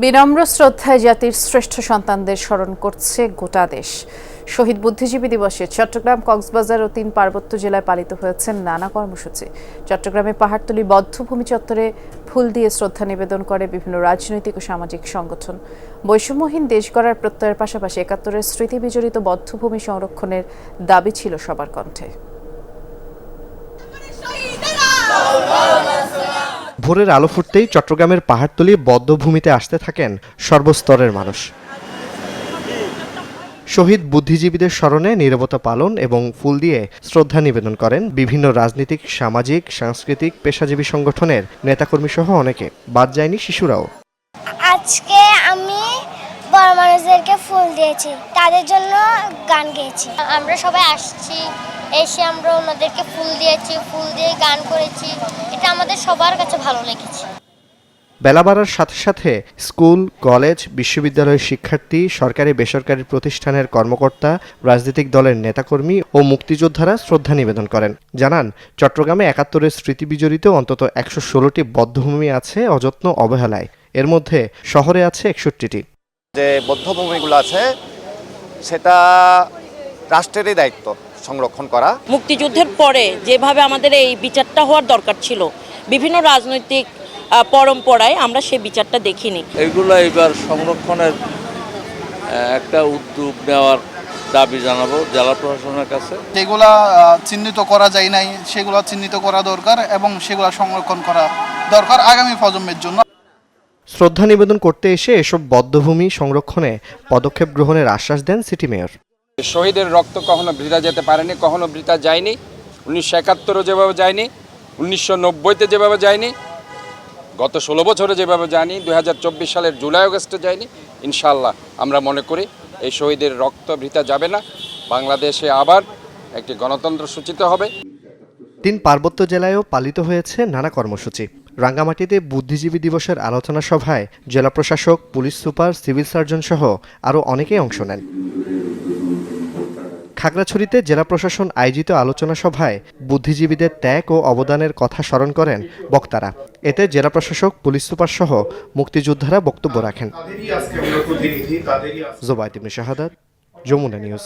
বিনম্র শ্রদ্ধায় জাতির শ্রেষ্ঠ সন্তানদের স্মরণ করছে গোটা দেশ। শহীদ বুদ্ধিজীবী দিবসে চট্টগ্রাম, কক্সবাজার ও 3 পার্বত্য জেলায় পালিত হয়েছে নানা কর্মসূচি। চট্টগ্রামে পাহাড়তলী বধ্যভূমি চত্বরে ফুল দিয়ে শ্রদ্ধা নিবেদন করে বিভিন্ন রাজনৈতিক ও সামাজিক সংগঠন। বৈষম্যহীন দেশ গড়ার প্রত্যয়ের পাশাপাশি ৭১-এর স্মৃতি বিজড়িত বধ্যভূমি সংরক্ষণের দাবি ছিল সবার কণ্ঠে। ভোরের আলো ফুটতেই চট্টগ্রামের পাহাড়তলী বধ্যভূমিতে আসতে থাকেন সর্বস্তরের মানুষ। শহীদ বুদ্ধিজীবীদের স্মরণে নীরবতা পালন এবং ফুল দিয়ে শ্রদ্ধা নিবেদন করেন বিভিন্ন রাজনৈতিক, সামাজিক, সাংস্কৃতিক, পেশাজীবী সংগঠনের নেতাকর্মী সহ অনেকে। বাদ যায়নি শিশুরাও। আজকে আমি বড় মানুষদেরকে ফুল দিয়েছি, তাদের জন্য গান গেয়েছি। আমরা সবাই আসছি, এসে আমরা ওনাদেরকে ফুল দিয়েছি, ফুল দিয়ে গান করেছি। এটা আমাদের সবার কাছে ভালো লেগেছে। বেলা বাড়ার সাথে সাথে স্কুল, কলেজ, বিশ্ববিদ্যালয়ের শিক্ষার্থী, সরকারি বেসরকারি প্রতিষ্ঠানের কর্মকর্তা, রাজনৈতিক দলের নেতাকর্মী ও মুক্তিযোদ্ধারা শ্রদ্ধা নিবেদন করেন। জানান, চট্টগ্রামে ৭১-এর স্মৃতি বিজড়িত অন্তত ১১৬টি বধ্যভূমি আছে অযত্ন অবহেলায়। এর মধ্যে শহরে আছে ৬১টি। যে বধ্যভূমিগুলো আছে সেটা রাষ্ট্রেরই দায়িত্ব সংরক্ষণ করা। মুক্তিযুদ্ধের পরে যেভাবে আমাদের এই বিচারটা হওয়ার দরকার ছিল, বিভিন্ন রাজনৈতিক পরম্পরায় আমরা সেই বিচারটা দেখিনি। এগুলো এবার সংরক্ষণের একটা উদ্যোগ নেওয়ার দাবি জানাবো জেলা প্রশাসনের কাছে। যেগুলা চিহ্নিত করা যায় নাই সেগুলো চিহ্নিত করা দরকার এবং সেগুলো সংরক্ষণ করা দরকার আগামী প্রজন্মের জন্য। শ্রদ্ধা নিবেদন করতে এসে এসব বধ্যভূমি সংরক্ষণে পদক্ষেপ গ্রহণের আশ্বাস দেন সিটি মেয়র। শহীদের রক্ত কখনো বৃথা যেতে পারেনি, কখনো বৃথা যায়নি। ১৯৭১-ও যেভাবে যায়নি, ১৯৯০-তে যেভাবে যায়নি, গত ১৬ বছরে যেভাবে যায়নি, ২০২৪ সালের জুলাই আগস্টে যায়নি। ইনশাআল্লাহ আমরা মনে করি এই শহীদের রক্ত বৃথা যাবে না। বাংলাদেশে আবার একটি গণতন্ত্র সূচিত হবে। ৩ পার্বত্য জেলায়ও পালিত হয়েছে নানা কর্মসূচি। রাঙ্গামাটিতে বুদ্ধিজীবী দিবসের আলোচনা সভায় জেলা প্রশাসক, পুলিশ সুপার, সিভিল সার্জন সহ আরও অনেকেই অংশ নেন। খাগড়াছড়িতে জেলা প্রশাসন আয়োজিত আলোচনা সভায় বুদ্ধিজীবীদের ত্যাগ ও অবদানের কথা স্মরণ করেন বক্তারা। এতে জেলা প্রশাসক, পুলিশ সুপার সহ মুক্তিযোদ্ধারা বক্তব্য রাখেন। জোবায়েদ ইবনে শাহাদাত, যমুনা নিউজ।